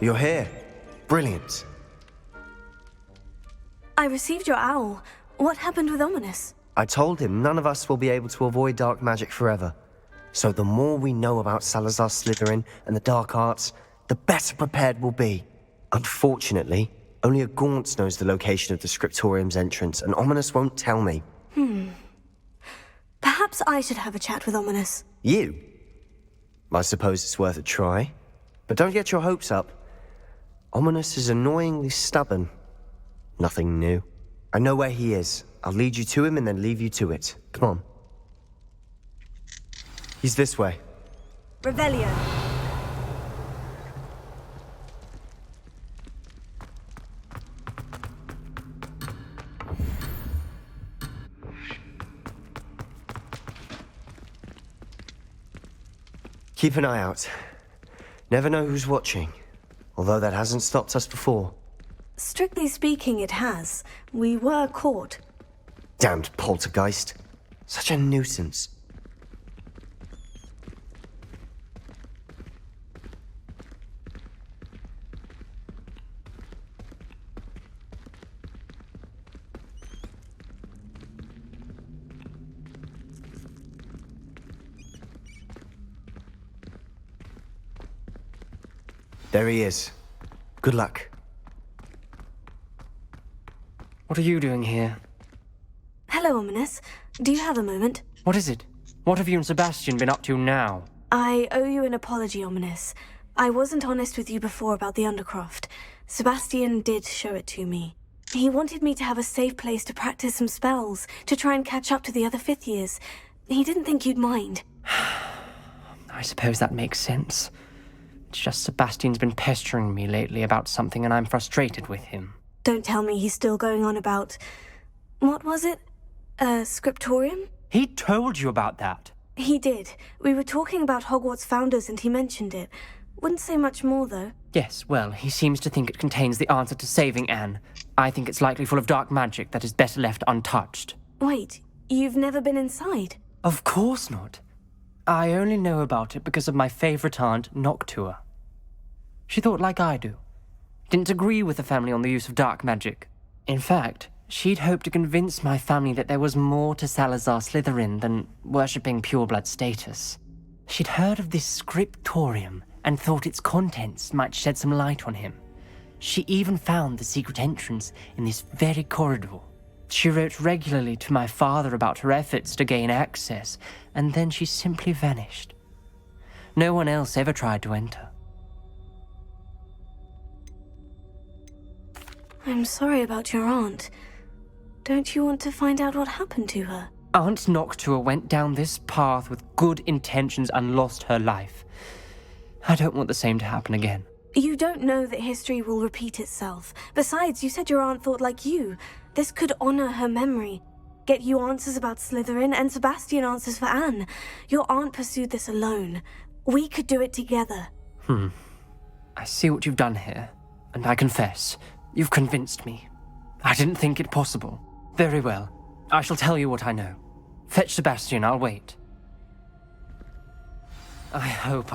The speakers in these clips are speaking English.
You're here. Brilliant. I received your owl. What happened with Ominous? I told him none of us will be able to avoid dark magic forever. So the more we know about Salazar Slytherin and the dark arts, the better prepared we'll be. Unfortunately, only a Gaunt knows the location of the Scriptorium's entrance, and Ominous won't tell me. Perhaps I should have a chat with Ominous. You? I suppose it's worth a try. But don't get your hopes up. Ominous is annoyingly stubborn. Nothing new. I know where he is. I'll lead you to him and then leave you to it. Come on. He's this way. Revelio. Keep an eye out. Never know who's watching. Although that hasn't stopped us before. Strictly speaking, it has. We were caught. Damned poltergeist. Such a nuisance. There he is. Good luck. What are you doing here? Hello, Ominous. Do you have a moment? What is it? What have you and Sebastian been up to now? I owe you an apology, Ominous. I wasn't honest with you before about the Undercroft. Sebastian did show it to me. He wanted me to have a safe place to practice some spells, to try and catch up to the other fifth years. He didn't think you'd mind. I suppose that makes sense. It's just Sebastian's been pestering me lately about something and I'm frustrated with him. Don't tell me he's still going on about... What was it? Scriptorium? He told you about that? He did. We were talking about Hogwarts founders and he mentioned it. Wouldn't say much more, though. Yes, well, he seems to think it contains the answer to saving Anne. I think it's likely full of dark magic that is better left untouched. Wait, you've never been inside? Of course not. I only know about it because of my favorite aunt, Noctua. She thought like I do. Didn't agree with the family on the use of dark magic. In fact, she'd hoped to convince my family that there was more to Salazar Slytherin than worshipping pureblood status. She'd heard of this scriptorium and thought its contents might shed some light on him. She even found the secret entrance in this very corridor. She wrote regularly to my father about her efforts to gain access, and then she simply vanished. No one else ever tried to enter. I'm sorry about your aunt. Don't you want to find out what happened to her? Aunt Noctua went down this path with good intentions and lost her life. I don't want the same to happen again. You don't know that history will repeat itself. Besides, you said your aunt thought like you. This could honor her memory. Get you answers about Slytherin, and Sebastian answers for Anne. Your aunt pursued this alone. We could do it together. I see what you've done here, and I confess, you've convinced me. I didn't think it possible. Very well. I shall tell you what I know. Fetch Sebastian, I'll wait. I hope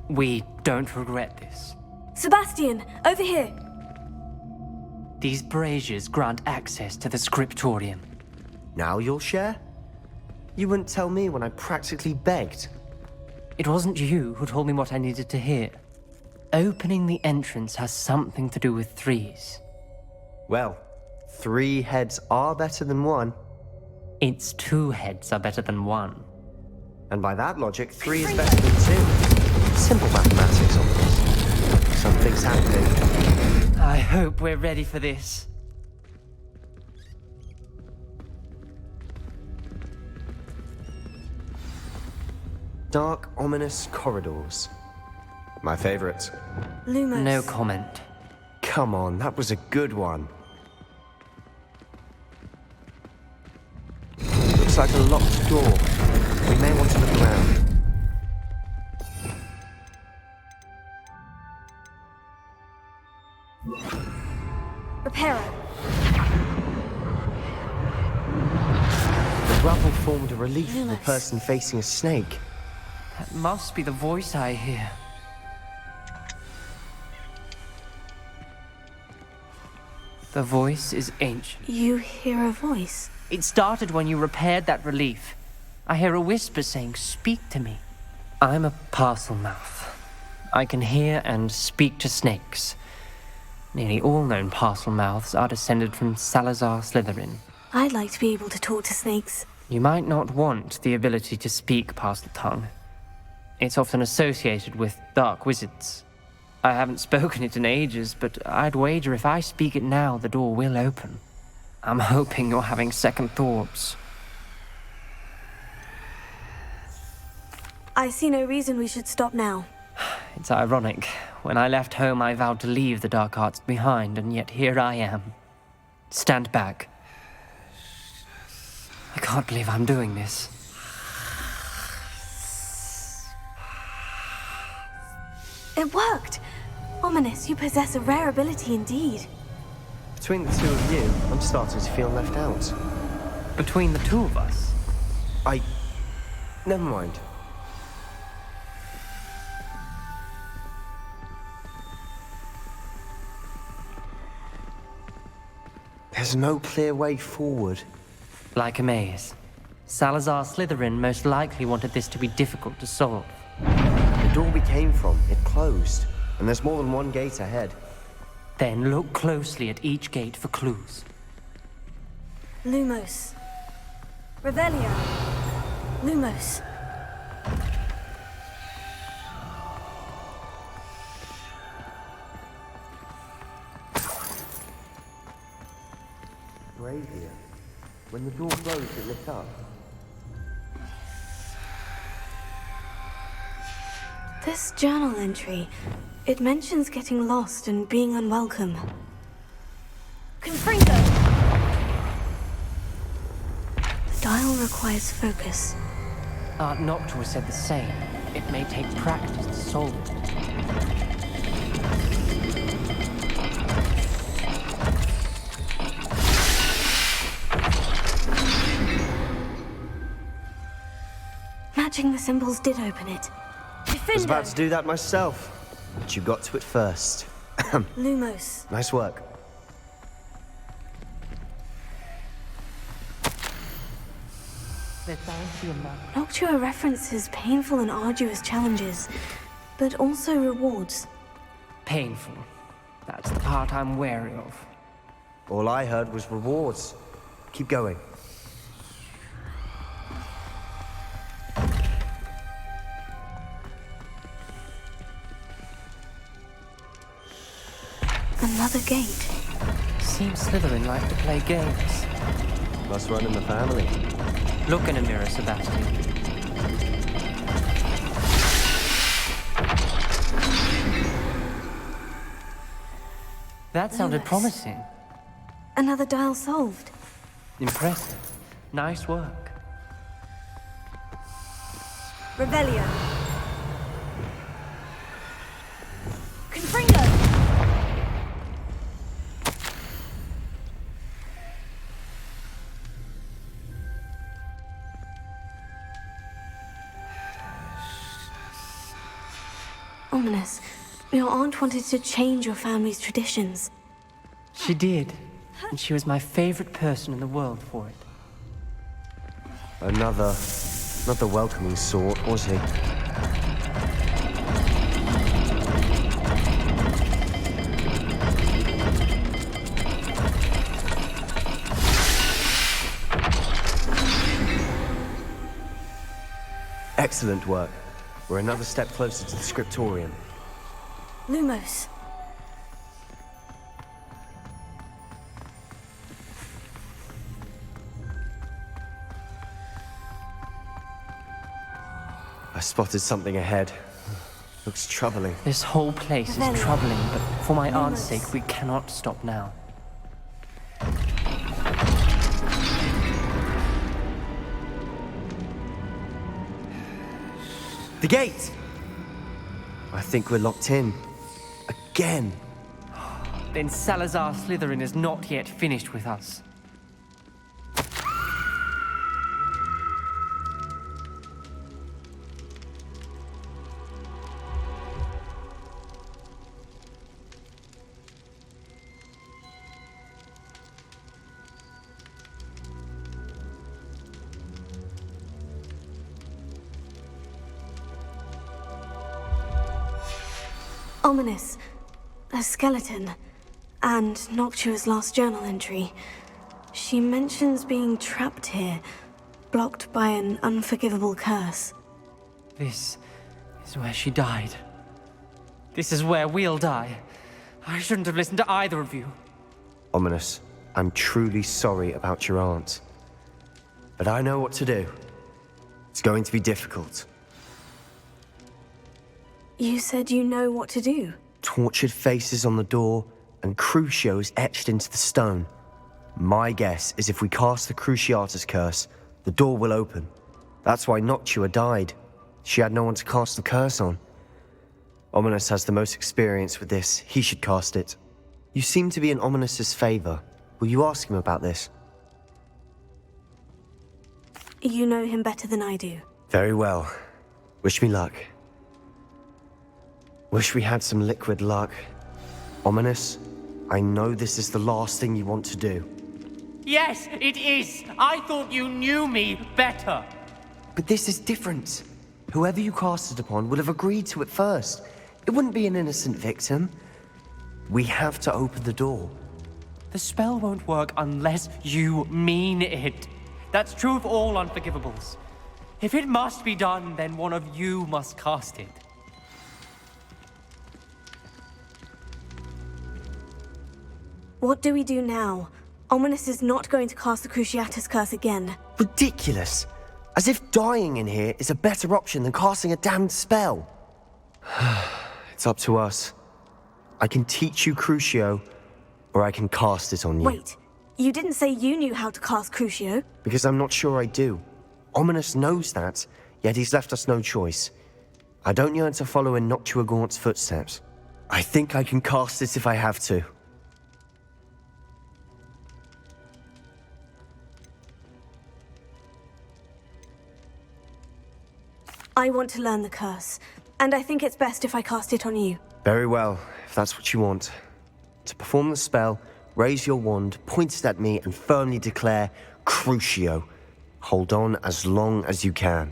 we don't regret this. Sebastian, over here! These braziers grant access to the scriptorium. Now you'll share? You wouldn't tell me when I practically begged. It wasn't you who told me what I needed to hear. Opening the entrance has something to do with threes. Well, 3 heads are better than 1. Its 2 heads are better than 1. And by that logic, 3 is better than 2. Simple mathematics on this. Something's happening. I hope we're ready for this. Dark, ominous corridors. My favorite. Lumos. No comment. Come on, that was a good one. Looks like a locked door. We may want to look around. Reparo. The rubble formed a relief of a person facing a snake. That must be the voice I hear. The voice is ancient. You hear a voice? It started when you repaired that relief. I hear a whisper saying, "Speak to me." I'm a parcel mouth. I can hear and speak to snakes. Nearly all known parcel mouths are descended from Salazar Slytherin. I'd like to be able to talk to snakes. You might not want the ability to speak parcel tongue. It's often associated with dark wizards. I haven't spoken it in ages, but I'd wager if I speak it now, the door will open. I'm hoping you're having second thoughts. I see no reason we should stop now. It's ironic. When I left home, I vowed to leave the dark arts behind, and yet here I am. Stand back. I can't believe I'm doing this. It worked! Ominous, you possess a rare ability indeed. Between the two of you, I'm starting to feel left out. Between the two of us, Never mind. There's no clear way forward. like a maze. Salazar Slytherin most likely wanted this to be difficult to solve. The door we came from, it closed. And there's more than one gate ahead. Then look closely at each gate for clues. Lumos. Revelio. Lumos. Bravia. When the door closed, it lit up. This journal entry, it mentions getting lost and being unwelcome. Confringo! The dial requires focus. Aunt Noctua said the same. It may take practice to solve it. Matching the symbols did open it. I was about to do that myself, but you got to it first. Lumos. Nice work. Noctua references painful and arduous challenges, but also rewards. Painful. That's the part I'm wary of. All I heard was rewards. Keep going. Another gate. Seems Slytherin like to play games. Must run in the family. Look in a mirror, Sebastian. That sounded Lewis. promising. Another dial solved. Impressive. Nice work. Revelio. Confringo! Ominous. Your aunt wanted to change your family's traditions. She did. And she was my favorite person in the world for it. Not the welcoming sort, was he? Excellent work. We're another step closer to the scriptorium. Lumos. I spotted something ahead. Looks troubling. This whole place is Revelio. troubling, but for my aunt's Lumos. sake, we cannot stop now. The gate! I think we're locked in. Again. Then Salazar Slytherin is not yet finished with us. Ominous. A skeleton. And Noctua's last journal entry. She mentions being trapped here, blocked by an unforgivable curse. This is where she died. This is where we'll die. I shouldn't have listened to either of you. Ominous, I'm truly sorry about your aunt. But I know what to do. It's going to be difficult. You said you know what to do. Tortured faces on the door and Crucios etched into the stone. My guess is if we cast the Cruciatus curse, the door will open. That's why Noctua died. She had no one to cast the curse on. Ominous has the most experience with this. He should cast it. You seem to be in Ominous's favor. Will you ask him about this? You know him better than I do. Very well. Wish me luck. Wish we had some liquid luck. Ominous, I know this is the last thing you want to do. Yes, it is. I thought you knew me better. But this is different. Whoever you cast it upon would have agreed to it first. It wouldn't be an innocent victim. We have to open the door. The spell won't work unless you mean it. That's true of all unforgivables. If it must be done, then one of you must cast it. What do we do now? Ominous is not going to cast the Cruciatus curse again. Ridiculous. As if dying in here is a better option than casting a damned spell. It's up to us. I can teach you Crucio, or I can cast it on you. Wait, you didn't say you knew how to cast Crucio? Because I'm not sure I do. Ominous knows that, yet he's left us no choice. I don't yearn to follow in Noctua Gaunt's footsteps. I think I can cast it if I have to. I want to learn the curse, and I think it's best if I cast it on you. Very well, if that's what you want. To perform the spell, raise your wand, point it at me, and firmly declare, Crucio. Hold on as long as you can.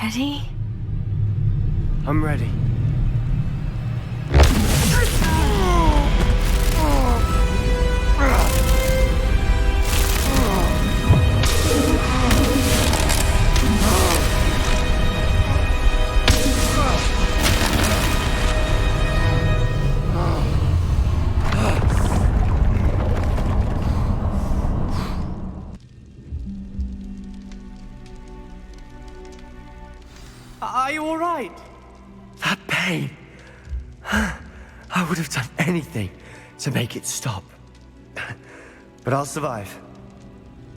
Ready? I'm ready. Are you all right? That pain. I would have done anything to make it stop. But I'll survive.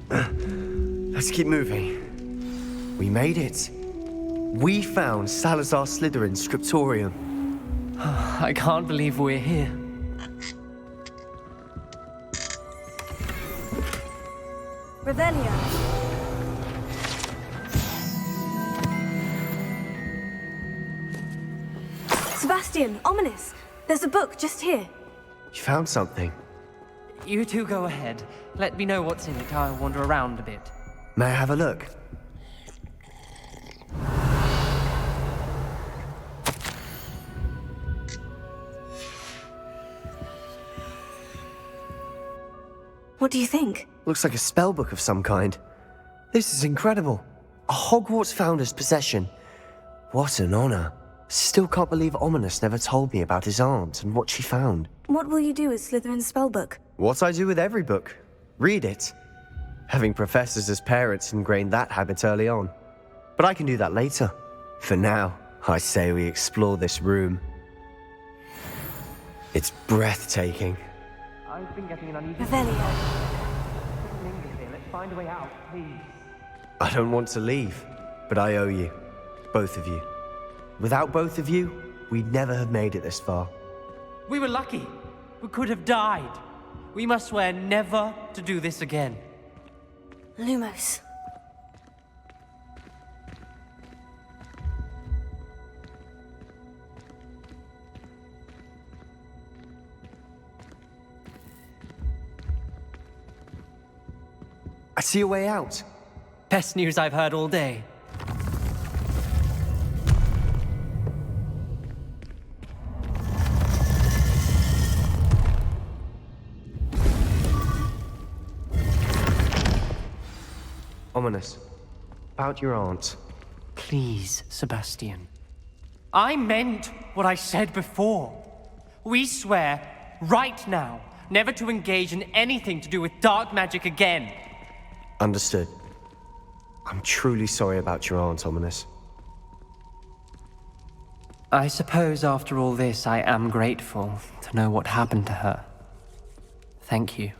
Let's keep moving. We made it. We found Salazar Slytherin's scriptorium. I can't believe we're here. Revelio. Sebastian, Ominous. There's a book just here. You found something. You two go ahead. Let me know what's in it. I'll wander around a bit. May I have a look? What do you think? Looks like a spell book of some kind. This is incredible. A Hogwarts founder's possession. What an honor. Still can't believe Ominous never told me about his aunt and what she found. What will you do with Slytherin's spellbook? What I do with every book. Read it. Having professors as parents ingrained that habit early on. But I can do that later. For now, I say we explore this room. It's breathtaking. I've been getting an uneasy Revelio. here. Let's find a way out, please. I don't want to leave, but I owe you. Both of you. Without both of you, we'd never have made it this far. We were lucky. We could have died. We must swear never to do this again. Lumos. I see a way out. Best news I've heard all day. Ominous. About your aunt. Please, Sebastian. I meant what I said before. We swear, right now, never to engage in anything to do with dark magic again. Understood. I'm truly sorry about your aunt, Ominous. I suppose after all this, I am grateful to know what happened to her. Thank you.